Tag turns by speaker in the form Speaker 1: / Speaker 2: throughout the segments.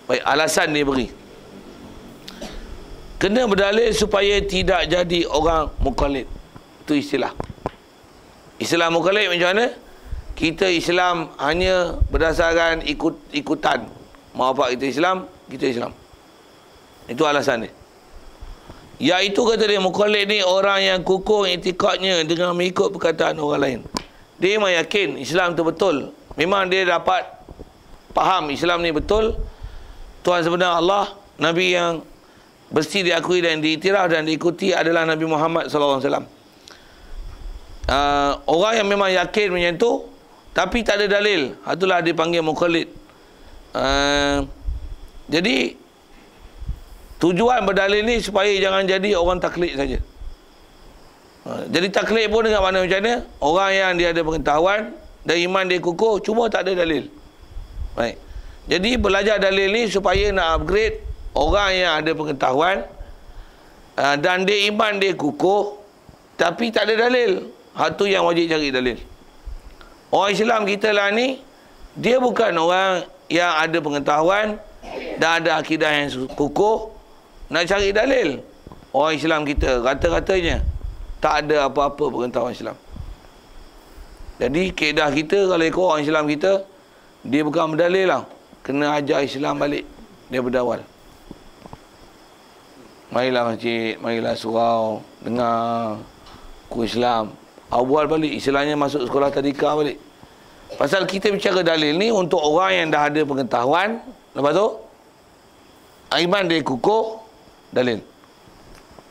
Speaker 1: Baik, alasan dia beri. Kena berdalil supaya tidak jadi orang mukallid. Itu istilah. Istilah mukallid macam mana? Kita Islam hanya berdasarkan ikutan. Mau apa kita Islam, kita Islam. Itu alasan dia. Iaitu kata dia, mukallid ni orang yang kukuh i'tikadnya dengan mengikut perkataan orang lain. Dia memang yakin Islam tu betul. Memang dia dapat faham Islam ni betul. Tuhan sebenar Allah, Nabi yang mesti diakui dan diiktiraf dan diikuti adalah Nabi Muhammad SAW. Orang yang memang yakin macam tu tapi tak ada dalil, itulah dipanggil mukallid. Jadi tujuan berdalil ni supaya jangan jadi orang taklid saja. Jadi taklid pun dengan makna macam mana? Orang yang dia ada pengetahuan dan iman dia kukuh, cuma tak ada dalil. Baik. Jadi belajar dalil ni supaya nak upgrade orang yang ada pengetahuan dan dia iman dia kukuh tapi tak ada dalil. Hak tu yang wajib cari dalil. Orang Islam kita lah ni, dia bukan orang yang ada pengetahuan dan ada akidah yang kukuh nak cari dalil. Orang Islam kita rata-ratanya tak ada apa-apa pengetahuan Islam. Jadi kaedah kita kalau ikut orang Islam kita, dia bukan berdalil lah. Kena ajar Islam balik daripada awal. Marilah masjid, marilah surau, dengar ku Islam. Awal balik, istilahnya masuk sekolah tadika balik. Pasal kita bicara dalil ni untuk orang yang dah ada pengetahuan, lepas tu iman dia kukuh, dalil.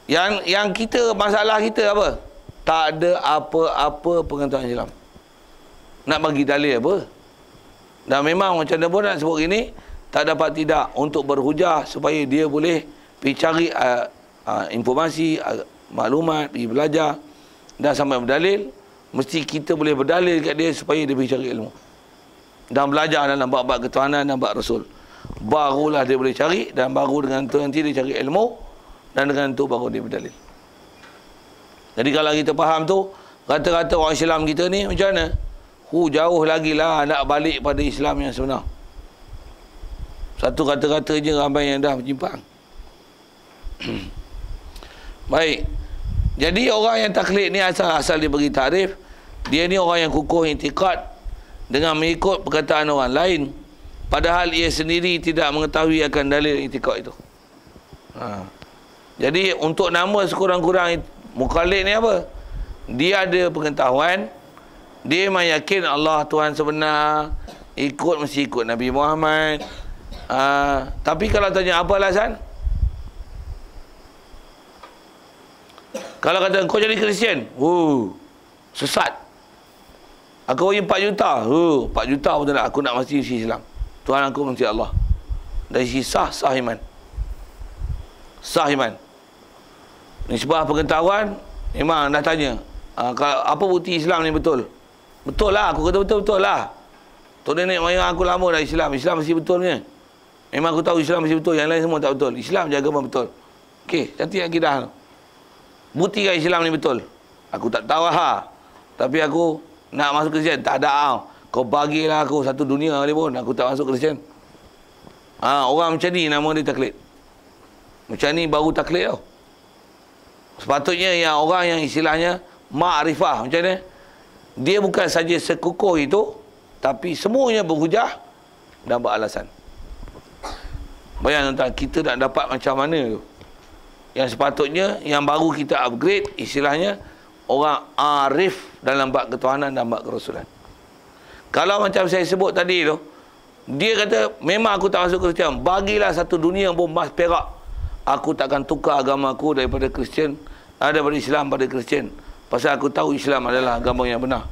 Speaker 1: Yang kita, masalah kita apa? Tak ada apa-apa pengetahuan Islam. Nak bagi dalil apa? Dan memang macam mana pun nak sebut gini, tak dapat tidak untuk berhujah supaya dia boleh pergi cari informasi, maklumat, pergi belajar dan sampai berdalil. Mesti kita boleh berdalil kat dia supaya dia pergi cari ilmu dan belajar dalam bab-bab ketuhanan dan bab Rasul. Barulah dia boleh cari, dan baru dengan tu nanti dia cari ilmu, dan dengan tu baru dia berdalil. Jadi kalau kita faham tu, kata-kata orang Islam kita ni macam mana? Jauh lagi lah nak balik pada Islam yang sebenar. Satu kata-kata je ramai yang dah menyimpang. Baik. Jadi orang yang taklid ni asal dia bagi takrif, dia ni orang yang kukuh i'tikad dengan mengikut perkataan orang lain, padahal ia sendiri tidak mengetahui akan dalil i'tikad itu. Jadi untuk nama sekurang-kurang mukallid ni apa? Dia ada pengetahuan, dia memang yakin Allah Tuhan sebenar, mesti ikut Nabi Muhammad. Tapi kalau tanya apa alasan? Kalau kata kau jadi Kristian, sesat. Aku bagi 4 juta. 4 juta pun tak nak. Aku nak mesti Islam. Tuhan aku mesti Allah. Dari sisi sah iman. Sah iman. Ni sebuah pengetahuan, memang dah tanya. Apa bukti Islam ni betul? Betul lah. Aku kata betul lah. Tok nenek moyang aku lama dah Islam. Islam mesti betulnya. Memang aku tahu Islam mesti betul. Yang lain semua tak betul. Islam je agama betul. Okey, cantik akidah. Buktikan Islam ni betul. Aku tak tahu lah. Tapi aku nak masuk Kristian. Tak ada. Kau bagilah aku satu dunia kali pun. Aku tak masuk Kristian. Orang macam ni nama dia taklid. Macam ni baru taklid tau. Sepatutnya yang orang yang istilahnya ma'rifah macam ni, dia bukan saja sekukuh itu, tapi semuanya berhujah dan beralasan. Bayang tuan, kita nak dapat macam mana tu? Yang sepatutnya yang baru kita upgrade istilahnya orang arif dalam bab ketuhanan dan bab kerasulan. Kalau macam saya sebut tadi tu, dia kata memang aku tak masuk Kristian, bagilah satu dunia pun emas perak, aku takkan tukar agama aku daripada Kristian, daripada Islam pada Kristian, pasal aku tahu Islam adalah agama yang benar.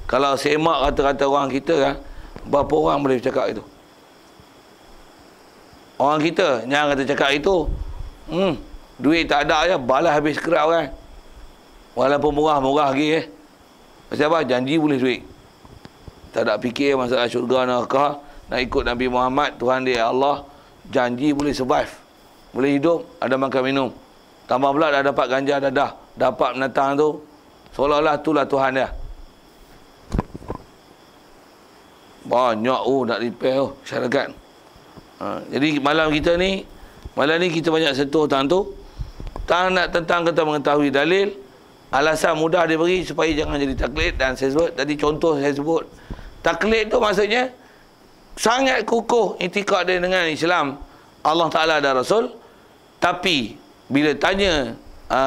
Speaker 1: Kalau semak kata-kata orang kita kan, berapa orang boleh cakap itu? Orang kita jangan kata cakap itu, duit tak ada je, balas habis kerap kan. Walaupun murah-murah lagi Pasal apa? Janji boleh duit. Tak ada fikir masalah syurga neraka, nak ikut Nabi Muhammad, Tuhan dia Allah, janji boleh survive, boleh hidup, ada makan minum. Tambah pula dah dapat ganja dadah, dapat menatang tu, seolah-olah itulah Tuhan dia. Banyak nak repair syarikat. Jadi malam ni kita banyak sentuh tentang tu. Tentang kita mengetahui dalil. Alasan mudah dia beri supaya jangan jadi taklid. Dan saya sebut tadi, contoh saya sebut, taklid tu maksudnya sangat kukuh itikad dia dengan Islam, Allah Ta'ala dan Rasul. Tapi bila tanya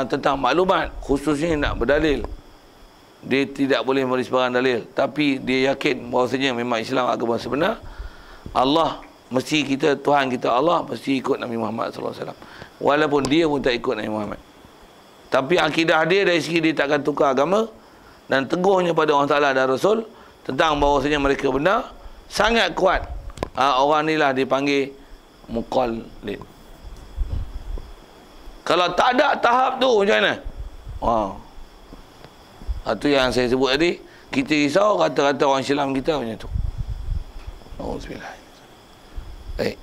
Speaker 1: tentang maklumat, khususnya nak berdalil, dia tidak boleh memberi sebarang dalil. Tapi dia yakin bahawasanya memang Islam agama sebenar. Allah mesti kita, Tuhan kita Allah mesti ikut Nabi Muhammad SAW. Walaupun dia pun tak ikut Nabi Muhammad. Tapi akidah dia dari segi dia takkan tukar agama, dan teguhnya pada Allah Ta'ala dan Rasul tentang bahawasanya mereka benar, sangat kuat. Orang ni lah dipanggil muqallid. Kalau tak ada tahap tu macam mana? Itu yang saya sebut tadi. Kita risau kata-kata orang Islam kita macam tu. Alhamdulillah. Baik.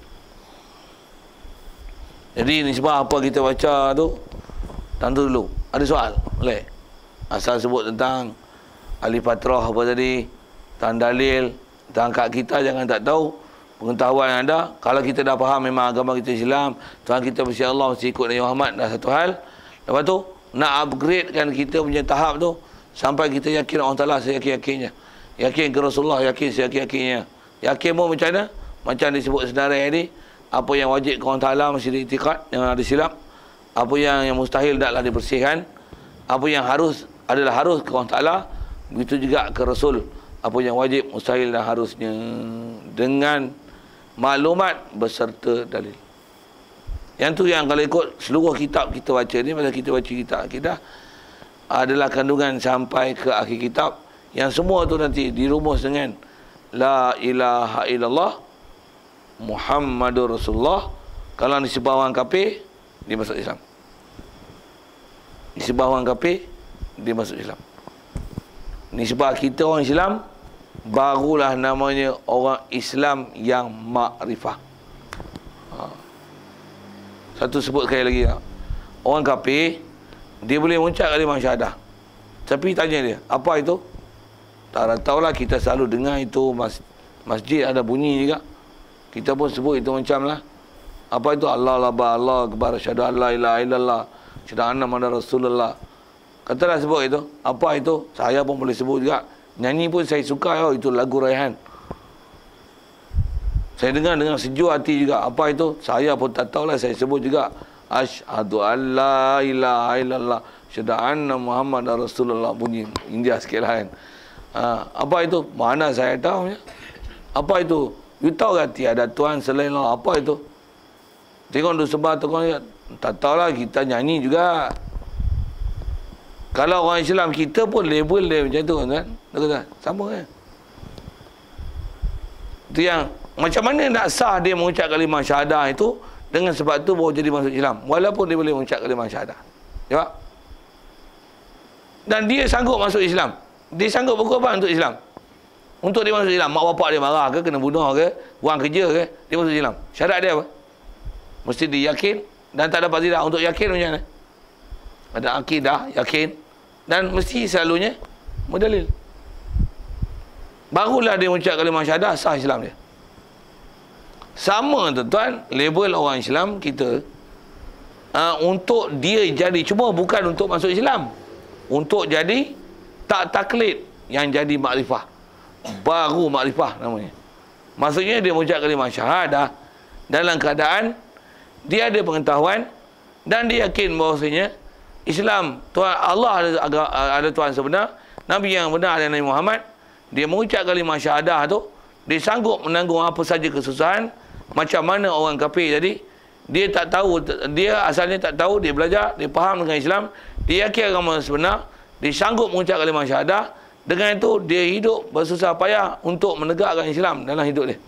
Speaker 1: Jadi ni sebab apa kita baca tu, tentu dulu. Ada soal? Boleh? Asal sebut tentang ahli patrah apa tadi, tentang dalil, tentang kat kita jangan tak tahu pengetahuan yang ada. Kalau kita dah faham memang agama kita Islam, Tuhan kita mesti Allah, mesti ikut Nabi Muhammad, dah satu hal. Lepas tu nak upgrade kan kita punya tahap tu sampai kita yakin Allah Ta'ala seyakin-yakinnya, yakin ke Rasulullah, yakin seyakin-yakinnya. Yakin pun macam mana? Macam disebut senarai ini, apa yang wajib ke Allah Ta'ala mesti diiktikad, yang ada silap. Apa yang mustahil taklah dibersihkan. Apa yang harus adalah harus ke Allah Ta'ala. Begitu juga ke Rasul. Apa yang wajib, mustahil dan harusnya, dengan maklumat beserta dalil. Yang tu yang kalau ikut seluruh kitab kita baca ni, masa kita baca kitab kita adalah kandungan sampai ke akhir kitab, yang semua tu nanti dirumus dengan La ilaha illallah Muhammadur Rasulullah. Kalau nisbah orang kafir, dia masuk Islam. Nisbah orang kafir, dia masuk Islam. Nisbah kita orang Islam, barulah namanya orang Islam yang makrifah. Satu sebut sekali lagi. Orang kafir, dia boleh mengucap kalimah syahadah. Tapi tanya dia, apa itu? Tak tahulah, kita selalu dengar itu masjid ada bunyi juga. Kita pun sebut itu macam lah. Apa itu? Allah akbar, asyhadu an la ilaha illallah, asyhadu anna muhammadar rasulullah. Katalah sebut itu. Apa itu? Saya pun boleh sebut juga. Nyanyi pun saya suka, itu lagu Raihan. Saya dengar dengan sejuk hati juga. Apa itu? Saya pun tak tahulah, saya sebut juga. Asyhadu an la ilaha illallah, asyhadu anna muhammadar rasulullah. Bunyi India sikit lah kan. Apa itu? Mana saya tahu. Apa itu? You tahu kan tiada Tuhan selain Allah? Apa itu? Tengok tu sebab tu tak tahulah, kita nyanyi juga. Kalau orang Islam kita pun label dia macam tu kan? Tak sama kan? Itu yang macam mana nak sah dia mengucap kalimah syahadah itu, dengan sebab tu baru jadi masuk Islam. Walaupun dia boleh mengucap kalimah syahadah. Ya? Dan dia sanggup masuk Islam. Dia sanggup berkorban untuk Islam. Untuk dia masuk Islam. Mak bapak dia marah ke, kena bunuh ke, buang kerja ke, dia masuk Islam. Syarat dia apa? Mesti dia yakin dan tak dapat tidak. Untuk yakin macam mana? Ada akidah, yakin, dan mesti selalunya berdalil. Barulah dia mengucap kalimah syahadah, sah Islam dia. Sama tuan-tuan, label orang Islam kita untuk dia jadi, cuma bukan untuk masuk Islam, untuk jadi tak taklid, yang jadi makrifah. Baru makrifah namanya. Maksudnya dia mengucap kalimah syahadah dalam keadaan dia ada pengetahuan dan dia yakin bahawasanya Islam, Tuhan Allah ada Tuhan sebenar, Nabi yang benar adalah Nabi Muhammad. Dia mengucap kalimah syahadah tu, dia sanggup menanggung apa saja kesusahan. Macam mana orang kafir tadi, dia tak tahu, dia asalnya tak tahu, dia belajar, dia faham dengan Islam, dia yakin agama sebenar, dia sanggup mengucap kalimah syahadah. Dengan itu dia hidup bersusah payah untuk menegakkan Islam dalam hidup dia.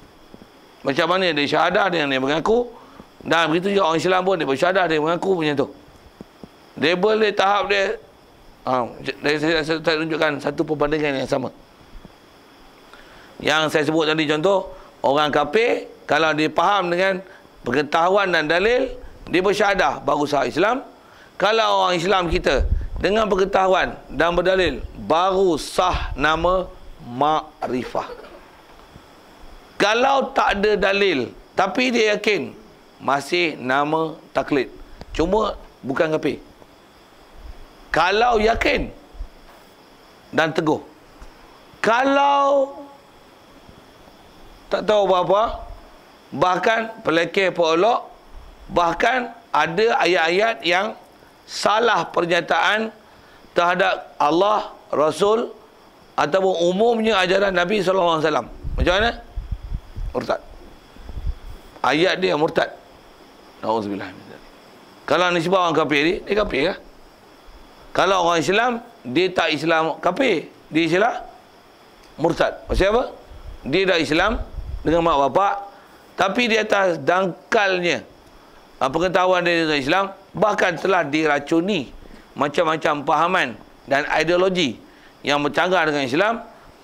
Speaker 1: Macam mana dia syahadah dengan dia mengaku, dan begitu juga orang Islam pun dia bersyahadah, dia mengaku punya tu. Label dia, tahap dia, saya tunjukkan satu perbandingan yang sama. Yang saya sebut tadi contoh, orang kafir kalau dia faham dengan pengetahuan dan dalil, dia bersyahadah baru sah Islam. Kalau orang Islam kita dengan pengetahuan dan berdalil, baru sah nama makrifah. Kalau tak ada dalil, Tapi dia yakin masih nama taklid. Cuma bukan kafir. Kalau yakin dan teguh. Kalau tak tahu apa-apa, bahkan pelekeh pelok, bahkan ada ayat-ayat yang salah pernyataan terhadap Allah, Rasul ataupun umumnya ajaran Nabi SAW. Macam mana? Murtad. Ayat dia murtad. Na'udzubillah. Kalau nisbah orang kafir ni, dia kafir lah. Kalau orang Islam, dia tak Islam kafir. Dia Islam murtad. Maksud apa? Dia dah Islam dengan mak bapak, tapi di atas dangkalnya pengetahuan dia tentang Islam, bahkan telah diracuni macam-macam pahaman dan ideologi yang bercanggah dengan Islam,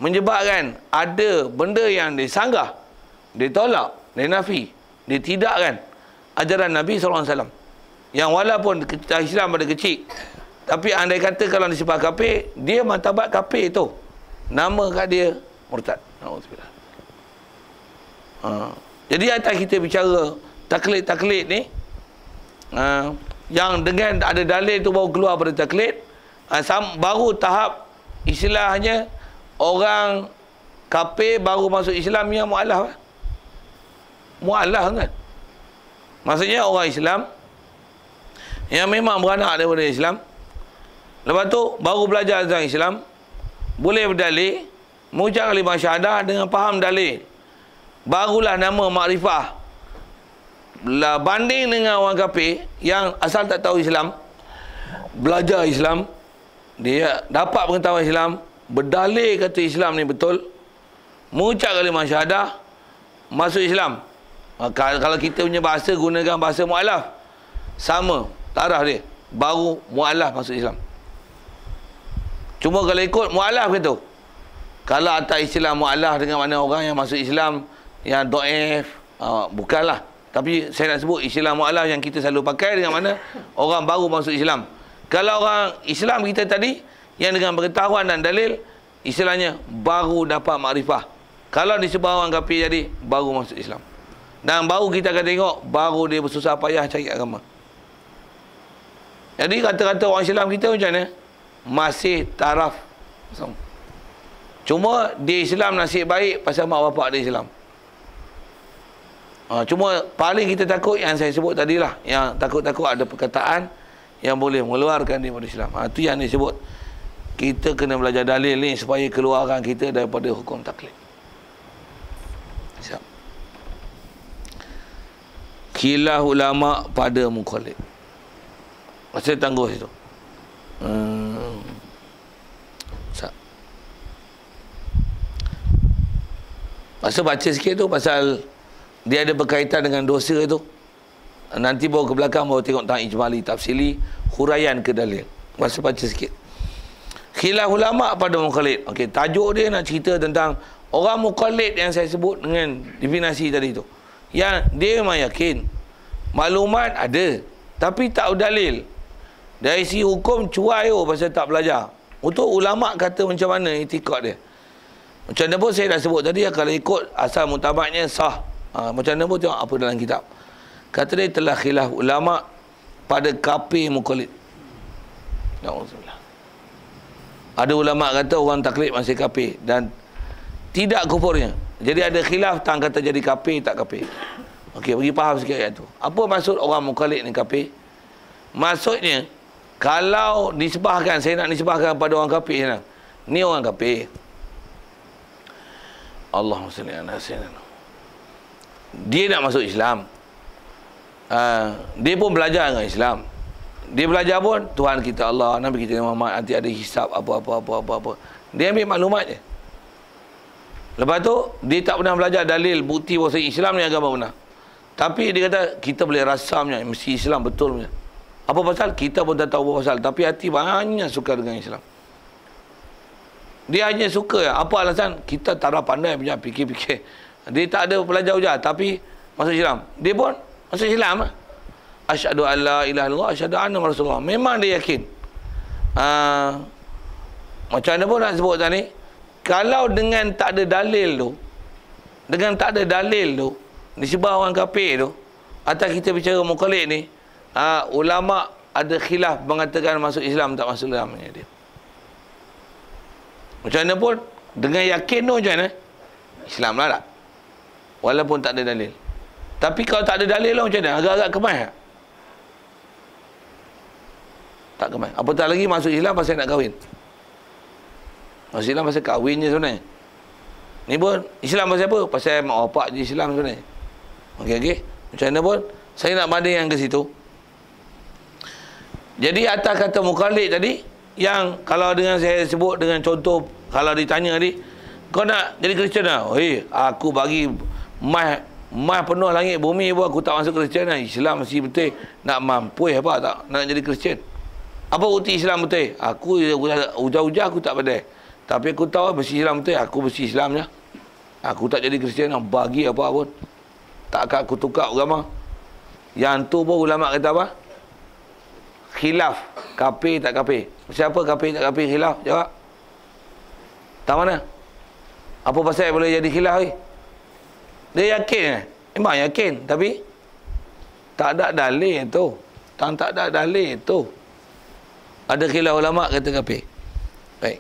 Speaker 1: menyebabkan ada benda yang disanggah, ditolak, dinafi, ditidakkan ajaran Nabi SAW. Yang walaupun Islam pada kecil, tapi andai kata kalau disebut kafir, dia martabat kafir tu, nama kat dia murtad. Alhamdulillah. Jadi atas kita bicara taklid-taklid ni, yang dengan ada dalil tu baru keluar pada taklid, baru tahap istilahnya orang kafir baru masuk Islam yang mu'alaf. Mu'alaf kan? Maksudnya orang Islam yang memang beranak daripada Islam, lepas tu baru belajar tentang Islam, boleh berdalil, mengucap kalimah syahadah dengan faham dalil, barulah nama makrifah. Banding dengan orang kafir yang asal tak tahu Islam, belajar Islam, dia dapat pengetahuan Islam, berdalil kata Islam ni betul, mengucap kalimah syahadah, masuk Islam. Kalau kita punya bahasa, gunakan bahasa mu'alaf, sama taraf dia, baru mu'alaf masuk Islam. Cuma kalau ikut mu'alaf ke tu, kalau atas istilah mu'alaf dengan mana orang yang masuk Islam yang do'if, bukanlah. Tapi saya nak sebut istilah mu'alaf yang kita selalu pakai dengan mana orang baru masuk Islam. Kalau orang Islam kita tadi yang dengan pengetahuan dan dalil, istilahnya baru dapat makrifah. Kalau disebut orang kafir jadi baru masuk Islam. Dan baru kita akan tengok, baru dia bersusah payah cari agama. Jadi kata-kata orang Islam kita macam mana? Masih taraf. Cuma dia Islam nasib baik pasal mak bapak dia Islam. Cuma paling kita takut yang saya sebut tadilah, yang takut-takut ada perkataan yang boleh mengeluarkan dia daripada Islam. Itu yang disebut kita kena belajar dalil ni supaya keluarkan kita daripada hukum taklid. Siap. Khilaf ulama pada mukallid. Saya tangguh situ. Masa baca sikit tu pasal dia ada berkaitan dengan dosa tu. Nanti bawa ke belakang, bawa tengok tentang ijmali, tafsili, huraian ke dalil. Masa baca sikit. Khilaf ulama pada mukallid. Okey, tajuk dia nak cerita tentang orang mukallid yang saya sebut dengan definisi tadi tu. Yang dia memang yakin maklumat ada, tapi tak ada dalil. Dari segi hukum cuai pasal tak belajar. Untuk ulama kata macam mana itikad dia. Macam mana pun saya dah sebut tadi, kalau ikut asal mutabatnya sah. Macam mana pun tengok apa dalam kitab. Kata dia telah khilaf ulama pada kafir mukallid. Na'udzubillah. Ada ulama kata orang taklid masih kafir dan tidak kufurnya. Jadi ada khilaf tentang kata jadi kafir tak kafir. Okey, bagi faham sikit ayat tu. Apa maksud orang mukallid ni kafir? Maksudnya kalau nisbahkan, saya nak nisbahkan pada orang kafir sana. Ni orang kafir. Allahumma salli ala sayyidina. Dia nak masuk Islam. Dia pun belajar dengan Islam. Dia belajar pun Tuhan kita Allah, Nabi kita Muhammad, nanti ada hisab apa. Dia ambil maklumat je. Lepas tu dia tak pernah belajar dalil bukti bahawa Islam ni agama benar. Tapi dia kata kita boleh rasamnya mesti Islam betul punya. Apa pasal? Kita pun tak tahu apa pasal, tapi hati banyak suka dengan Islam. Dia hanya suka. Apa alasan? Kita tak ada pandai punya fikir-fikir. Dia tak ada belajar ujar, tapi masuk Islam. Dia pun masuk Islam. Asyhadu an la ilaha illallah, asyhadu anna Rasulullah. Memang dia yakin. Macam mana pun nak sebut tadi, kalau dengan tak ada dalil tu, Nisbah orang kafir tu, atas kita bicara mukallid ni, ulama ada khilaf mengatakan masuk Islam tak masuk Islamnya dia. Macam mana pun, dengan yakin tu macam mana? Islam lah tak? Walaupun tak ada dalil. Tapi kalau tak ada dalil lah macam mana? Agak-agak kemai tak? Tak kemai. Apatah lagi masuk Islam pasal nak kahwin. Masuk Islam pasal kahwin je sebenarnya. Ni pun Islam pasal apa? Pasal mak bapak je Islam sebenarnya. Okey. Macam mana pun, saya nak banding yang ke situ. Jadi atas kata mukallid tadi, yang kalau dengan saya sebut dengan contoh, kalau ditanya tadi, kau nak jadi Kristian tak? Aku bagi mah penuh langit bumi pun aku tak masuk Kristian lah. Islam mesti betul. Nak mampu apa tak nak jadi Kristian? Apa bukti Islam betul? Aku ujah-ujah aku tak pandai. Tapi aku tahu mesti Islam betul. Aku mesti Islam je. Aku tak jadi Kristian nak bagi apa pun. Takkan aku tukar agama. Yang tu pun ulama kata apa? Khilaf. Kafir tak kafir. Siapa kafir tak kafir khilaf? Jawab. Tak mana? Apa pasal boleh jadi khilaf ni? Dia yakin. Memang yakin. Tapi tak ada dalil tu. Tak ada dalil tu. Ada khilaf ulama kata kafir. Baik.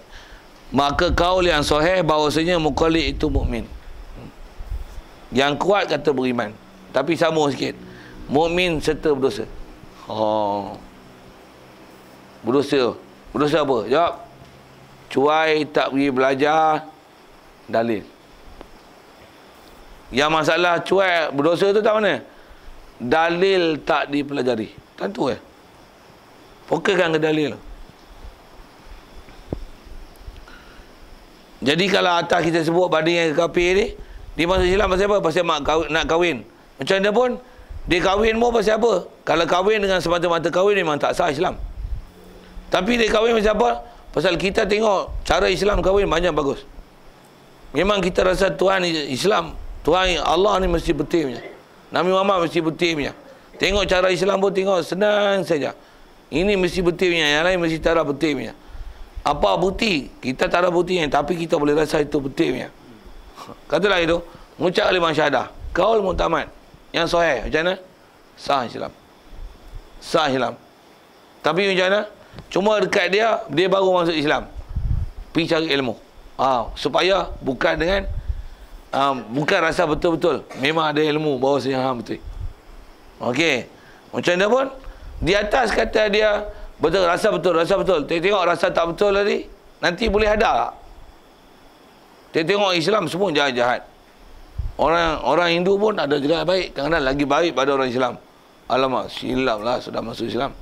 Speaker 1: Maka kaul yang sahih bahawasanya mukallid itu mukmin. Yang kuat kata beriman. Tapi sama sikit. Mukmin serta berdosa. Berdosa. Berdosa apa? Jawab. Cuai tak pergi belajar. Dalil. Yang masalah cuai berdosa tu tak mana? Dalil tak dipelajari. Tentu fokuskan ke dalil. Jadi kalau atas kita sebut banding yang kafir ni, dia masuk Islam pasal apa? Pasal nak kahwin. Macam mana pun, dia kahwin pun pasal apa? Kalau kahwin dengan semata-mata kahwin memang tak sah Islam. Tapi dia kahwin pasal apa? Pasal kita tengok cara Islam kahwin banyak bagus. Memang kita rasa Tuhan Islam, Tuhan Allah ni mesti betul punya. Nabi Muhammad mesti betul punya. Tengok cara Islam pun tengok senang saja. Ini mesti betul punya, yang lain mesti tak ada betul punya. Apa bukti? Kita tak ada bukti yang, tapi kita boleh rasa itu betul punya. Katalah itu, mengucap kalimah syahadah, qaul mu'tamad yang sahih, macam mana? Sah Islam. Sah Islam. Tapi macam mana? Cuma dekat dia baru masuk Islam. Pergi cari ilmu. Supaya bukan dengan bukan rasa betul-betul. Memang ada ilmu bahawa saya betul. Okey. Macam mana pun, di atas kata dia betul, rasa betul, rasa betul. Tengok rasa tak betul tadi, nanti boleh ada. Tengok Islam semua jahat-jahat. Orang Hindu pun ada juga baik, kadang-kadang lagi baik pada orang Islam. Alamak, silap lah sudah masuk Islam.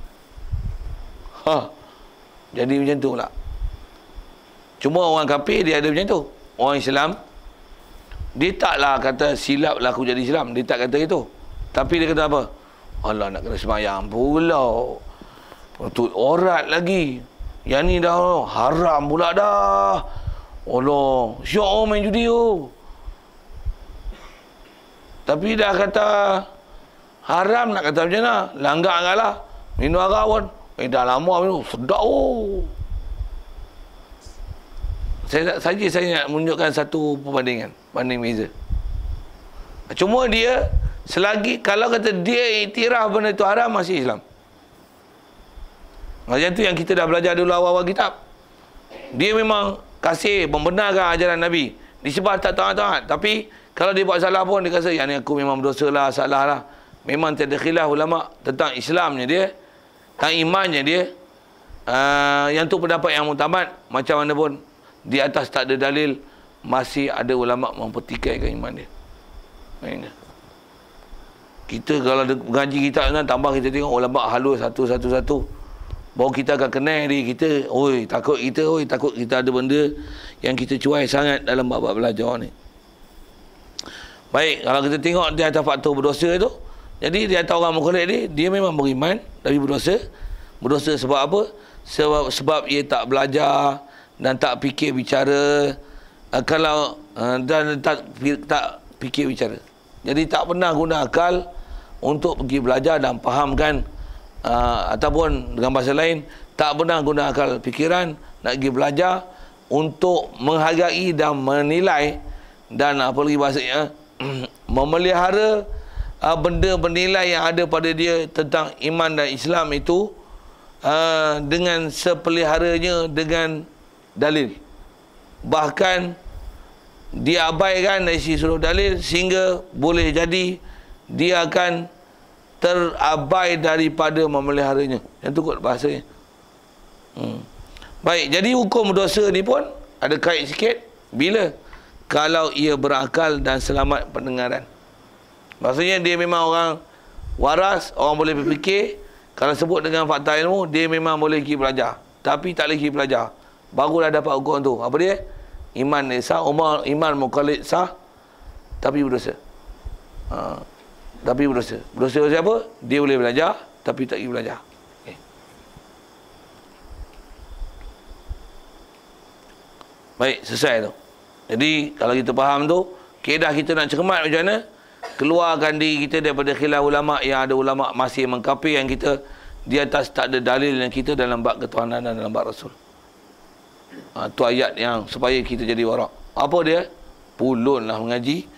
Speaker 1: Jadi macam tu pula. Cuma orang kafir dia ada macam tu. Orang Islam, dia taklah kata silap lah aku jadi Islam. Dia tak kata itu. Tapi dia kata apa? Allah nak kena sembahyang pula. Patut orat lagi. Yang ni dah haram pula dah. Allah, syok main judi tu. Tapi dah kata haram, nak kata macam mana? Langgar lah. Minum arak pun. Dah lama minum. Sedap Saya nak menunjukkan satu perbandingan. Banding beza. Cuma dia, selagi kalau kata dia iktiraf benda itu haram, masih Islam. Macam tu yang kita dah belajar dulu awal-awal kitab. Dia memang kasih membenarkan ajaran Nabi. Disebab tak taat-taat. Tapi kalau dia buat salah pun, dia kata, yang ni aku memang berdosa lah, salah lah. Memang tiada khilaf ulama tentang Islamnya dia, tentang imannya dia. Yang tu pendapat yang mutamad. Macam mana pun, di atas tak ada dalil, masih ada ulama mempertikaikan iman dia. Mainnya. Kita kalau mengaji kita tambah, kita tengok ulama halus satu-satu. Baru kita akan kenal diri kita. Takut kita ada benda yang kita cuai sangat dalam bab-bab belajar ni. Baik, kalau kita tengok di atas faktor berdosa tu, jadi di atas orang mukallid dia memang beriman tapi berdosa. Berdosa sebab apa? Sebab ia tak belajar dan tak fikir bicara. Dan tak fikir bicara. Jadi tak pernah guna akal untuk pergi belajar dan fahamkan, ataupun dengan bahasa lain, tak pernah guna akal fikiran nak pergi belajar untuk menghargai dan menilai, dan apa lagi bahasanya, memelihara benda bernilai yang ada pada dia tentang iman dan Islam itu dengan sepeliharanya dengan dalil. Bahkan diabaikan dari seluruh dalil sehingga boleh jadi dia akan terabai daripada memeliharanya. Yang tu kot bahasanya. Baik, jadi hukum dosa ni pun ada kait sikit. Bila? Kalau ia berakal dan selamat pendengaran. Maksudnya dia memang orang waras, orang boleh berfikir. Kalau sebut dengan fakta ilmu, dia memang boleh pergi belajar. Tapi tak boleh pergi belajar. Barulah dapat hukum tu. Apa dia? Iman sah, iman mukallid sah, tapi berdosa. Tapi berdosa. Berdosa apa? Dia boleh belajar, tapi tak pergi belajar. Okay. Baik, selesai tu. Jadi, kalau kita faham tu, kaedah kita nak cermat macam mana? Keluarkan diri kita daripada khilaf ulama' yang ada ulama' masih mengkafir yang kita di atas tak ada dalil yang kita dalam bab ketuhanan dan dalam bab Rasul. Tu ayat yang supaya kita jadi warak. Apa dia? Pulunlah mengaji.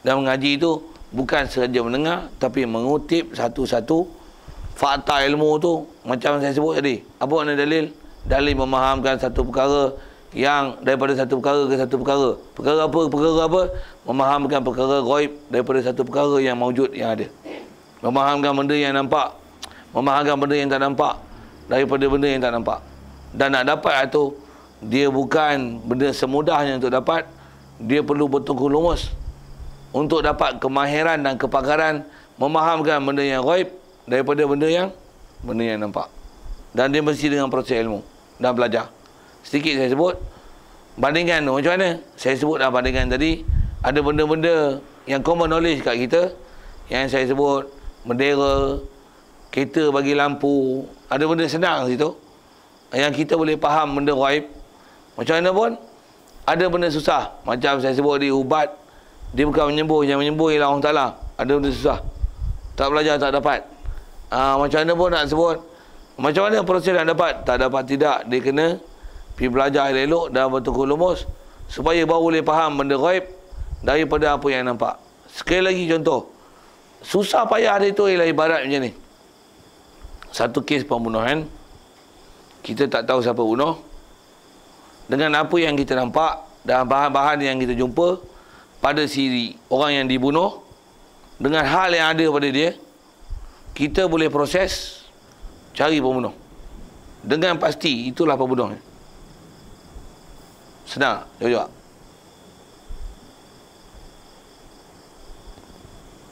Speaker 1: Dan mengaji itu bukan sahaja mendengar, tapi mengutip satu-satu fakta ilmu tu. Macam saya sebut tadi. Apa makna dalil? Dalil memahamkan satu perkara yang daripada satu perkara ke satu perkara. Perkara apa? Perkara apa? Memahamkan perkara ghaib daripada satu perkara yang maujud, yang ada. Memahamkan benda yang nampak. Memahamkan benda yang tak nampak daripada benda yang tak nampak. Dan nak dapat itu, dia bukan benda semudahnya untuk dapat. Dia perlu betul-betul lumus untuk dapat kemahiran dan kepakaran memahamkan benda yang ghaib daripada benda yang nampak. Dan dia mesti dengan proses ilmu dan belajar. Sedikit saya sebut, bandingkan macam mana? Saya sebut dah bandingkan tadi. Ada benda-benda yang common knowledge kat kita, yang saya sebut bendera, kereta bagi lampu. Ada benda senang situ yang kita boleh faham benda ghaib. Macam mana pun ada benda susah. Macam saya sebut di ubat, dia bukan menyembuh, yang menyembuh ialah Allah Ta'ala. Ada benda susah, tak belajar tak dapat. Macam mana pun nak sebut, macam mana proses nak dapat? Tak dapat tidak, dia kena pergi belajar elok dan betul-betul lumus supaya baru boleh faham benda ghaib daripada apa yang nampak. Sekali lagi contoh, susah payah dia tu ialah ibarat macam ni. Satu kes pembunuhan, kita tak tahu siapa bunuh. Dengan apa yang kita nampak dan bahan-bahan yang kita jumpa pada si orang yang dibunuh, dengan hal yang ada pada dia, kita boleh proses cari pembunuh. Dengan pasti itulah pembunuhnya. Senang, jawab.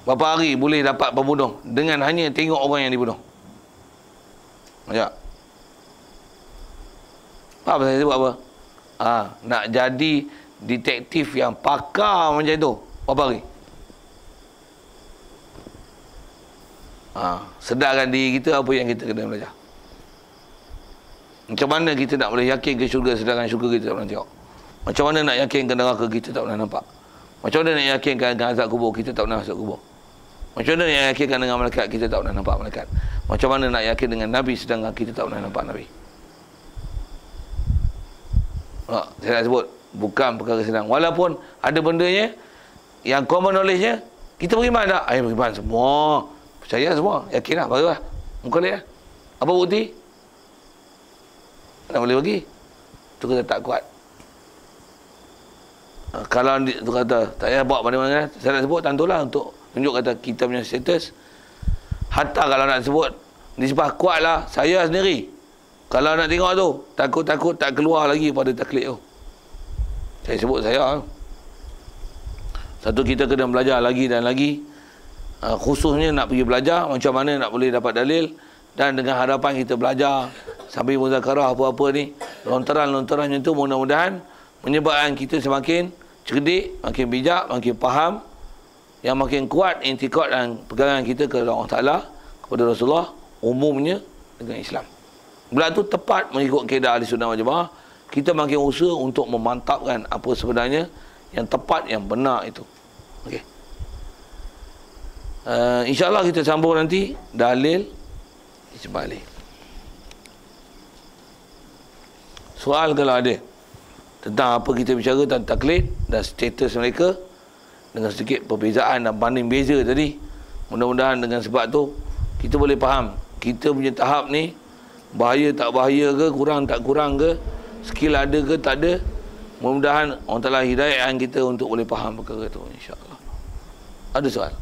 Speaker 1: Berapa hari boleh dapat pembunuh dengan hanya tengok orang yang dibunuh? Jawab. Apa saya sebut apa? Nak jadi detektif yang pakar macam tu, berapa hari? Sedarkan diri kita apa yang kita kena belajar. Macam mana kita nak boleh yakin ke syurga sedangkan syurga kita tak pernah tengok? Macam mana nak yakin ke neraka kita tak pernah nampak? Macam mana nak yakinkan dengan azab kubur kita tak pernah masuk kubur? Macam mana nak yakinkan dengan malaikat kita tak pernah nampak malaikat? Macam mana nak yakin dengan Nabi sedangkan kita tak pernah nampak Nabi? Saya nak sebut, bukan perkara senang. Walaupun ada bendanya yang common knowledge-nya, kita beriman tak? Beriman semua. Percaya semua. Yakinlah, barulah. Muka lihat. Apa bukti? Tak boleh bagi. Itu kata tak kuat. Kalau tu kata, tak payah bawa mana-mana. Saya nak sebut, tentulah untuk tunjuk kata kita punya status. Hatta kalau nak sebut, nisbah kuatlah saya sendiri. Kalau nak tengok tu, takut-takut tak keluar lagi pada taklid tu. Saya sebut saya. Satu, kita kena belajar lagi dan lagi. Khususnya nak pergi belajar macam mana nak boleh dapat dalil. Dan dengan harapan kita belajar sambil muzakarah apa-apa ni, lontaran-lontaran macam tu, mudah-mudahan menyebabkan kita semakin cerdik, makin bijak, makin faham, yang makin kuat intikad dan pegangan kita kepada Allah Ta'ala, kepada Rasulullah, umumnya dengan Islam. Bila tu tepat mengikut kaedah Ahli Sunnah wal Jamaah, kita makin usaha untuk memantapkan apa sebenarnya yang tepat, yang benar itu. Okey. InsyaAllah kita sambung nanti dalil isbalik. Soal kalau ada tentang apa kita bicara tentang taklid dan status mereka, dengan sedikit perbezaan dan banding beza tadi. Mudah-mudahan dengan sebab tu kita boleh faham kita punya tahap ni bahaya tak bahaya ke, kurang tak kurang ke, skill ada ke tak ada. Mudah-mudahan Allah Ta'ala hidayahkan kita untuk boleh faham perkara tu, insya-Allah. Ada soal?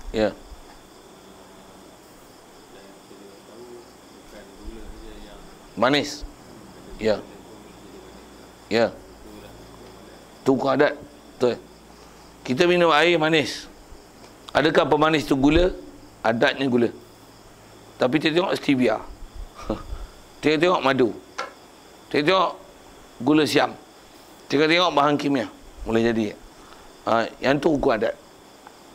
Speaker 1: Ya. Manis. Ya. Ya. Tu hukum adat. Betul. Kita minum air manis. Adakah pemanis tu gula? Adatnya gula. Tapi kita tengok stevia. Kita tengok madu. Kita tengok gula siam. Kita tengok bahan kimia. Boleh jadi. Yang tu hukum adat.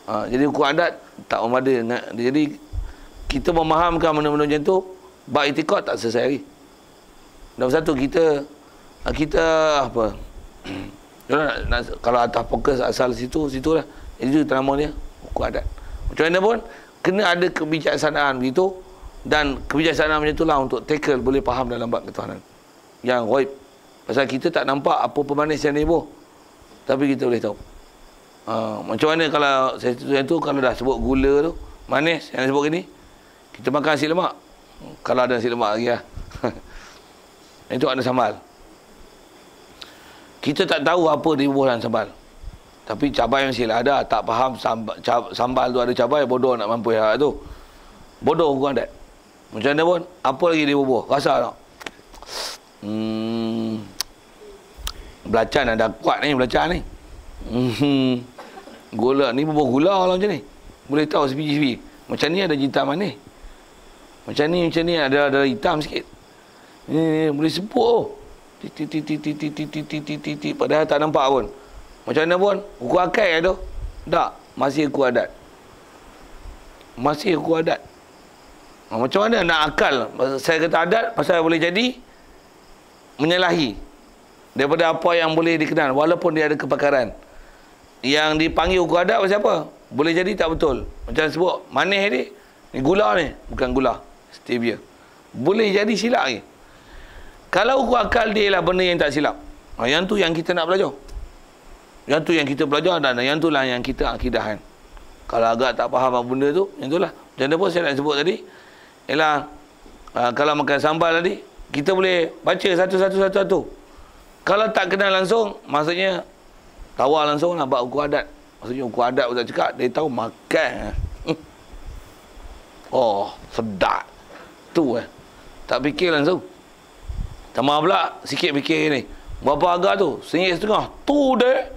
Speaker 1: Jadi hukum adat tak memada. Jadi kita memahamkan benda-benda macam tu, bab itikad tak selesai lagi. Nombor satu, kita apa? Kalau atas fokus asal situlah. Itu nama dia hukum adat. Macam mana pun kena ada kebijaksanaan begitu, dan kebijaksanaan macam itulah untuk tackle boleh faham dalam bab ketuhanan yang ghaib. Pasal kita tak nampak apa pemanis yang dia buh, tapi kita boleh tahu. Macam mana kalau itu kalau dah sebut gula tu manis yang sebut gini, kita makan nasi lemak. Kalau ada nasi lemak lagi lah. Itu ada sambal. Kita tak tahu apa di dalam sambal, tapi cabai mesti ada. Tak faham sambal tu ada cabai, bodoh nak mampu hal tu. Bodoh hukum adat. Macam mana pun, apa lagi dia bubuh, rasa tak? Belacan ada kuat ni, belacan ni. Gula ni bubuh gula lah macam ni. Boleh tahu sebiji-sebiji. Macam ni ada hitam manis. Macam ni ada hitam sikit. Ni boleh sebut oh. Padahal tak nampak pun. Macam mana pun, hukum akal tu. Tak, masih hukum adat. Masih hukum adat. Macam mana nak akal? Saya kata adat pasal boleh jadi menyalahi daripada apa yang boleh dikenal, walaupun dia ada kepakaran. Yang dipanggil hukum adat pasal apa? Boleh jadi tak betul. Macam sebut manis ni gula ni, bukan gula, stevia. Boleh jadi silap lagi. Kalau hukum akal dia lah benda yang tak silap, yang tu yang kita nak belajar. Yang tu yang kita belajar, dan yang tu lah yang kita akidahan. Kalau agak tak faham apa benda tu, yang tu lah. Macam mana pun saya nak sebut tadi, ialah kalau makan sambal tadi, kita boleh baca satu-satu. Kalau tak kenal langsung, maksudnya tawar langsung lah bab hukum adat. Maksudnya hukum adat pun tak cakap, dia tahu makan. Oh, sedap. Tu tak fikir langsung. Tambah pula sikit fikir ni. Berapa harga tu? RM1.50. Tu dia.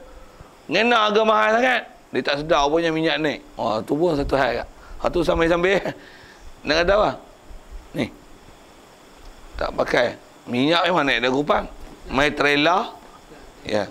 Speaker 1: Ngena harga mahal sangat. Dia tak sedar punya minyak naik. Oh, tu pun satu hal kat. Tu sambil-sambil. Nak kata apa? Ni. Tak pakai. Minyak memang naik dah Kupang. Mai trailer. Ya.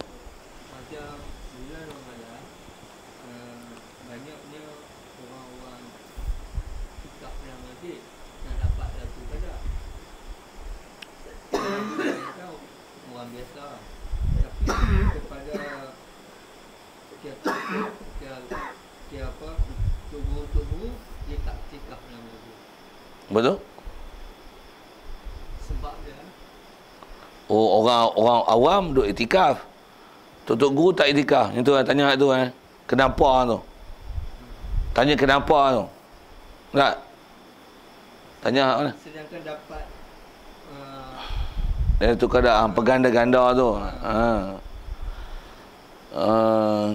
Speaker 1: Betul?
Speaker 2: Sebab dia.
Speaker 1: Oh, orang awam duduk iktikaf. Tok guru tak iktikaf. Yang tu tanya tu kenapa tu? Tanya kenapa tu? Tak? Tanya mana?
Speaker 2: Sedangkan dapat
Speaker 1: dia tu kadang peganda-ganda tu.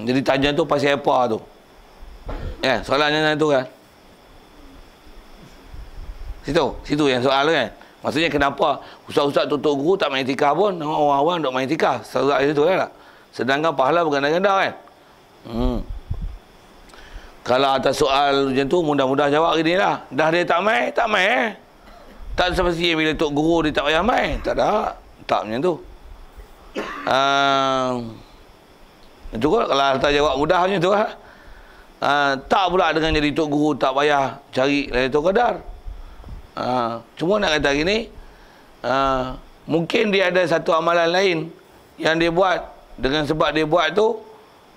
Speaker 1: Jadi tanya tu pasal apa tu? Soalannya tu kan. Situ yang soal tu kan. Maksudnya kenapa ustaz-ustaz tutup guru tak main iktikaf pun, orang awam duk main iktikaf. Soal itu lah. Sedangkan pahala berganda-ganda kan. Kalau atas soal macam tu mudah-mudah jawab gini lah. Dah dia tak main. Tak seperti bila tok guru dia tak payah main. Tak ada. Tak macam tu. Itu kalau tak jawab mudah macam tu lah. Tak pula dengan jadi tok guru tak payah cari Lailatul Qadar. Cuma nak kata gini, mungkin dia ada satu amalan lain yang dia buat, dengan sebab dia buat tu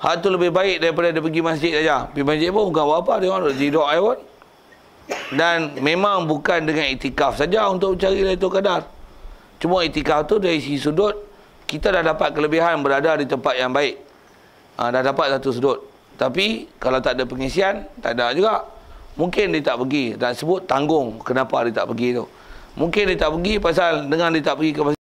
Speaker 1: Hak tu lebih baik daripada dia pergi masjid saja. Pergi masjid pun bukan buat apa, dia orang duduk tidur air pun. Dan memang bukan dengan iktikaf saja untuk mencari Lailatul Qadar. Cuma iktikaf tu dari sisi sudut kita dah dapat kelebihan berada di tempat yang baik. Dah dapat satu sudut. Tapi kalau tak ada pengisian, tak ada juga. Mungkin dia tak pergi. Dan sebut tanggung kenapa dia tak pergi tu. Mungkin dia tak pergi pasal dengan dia tak pergi ke masjid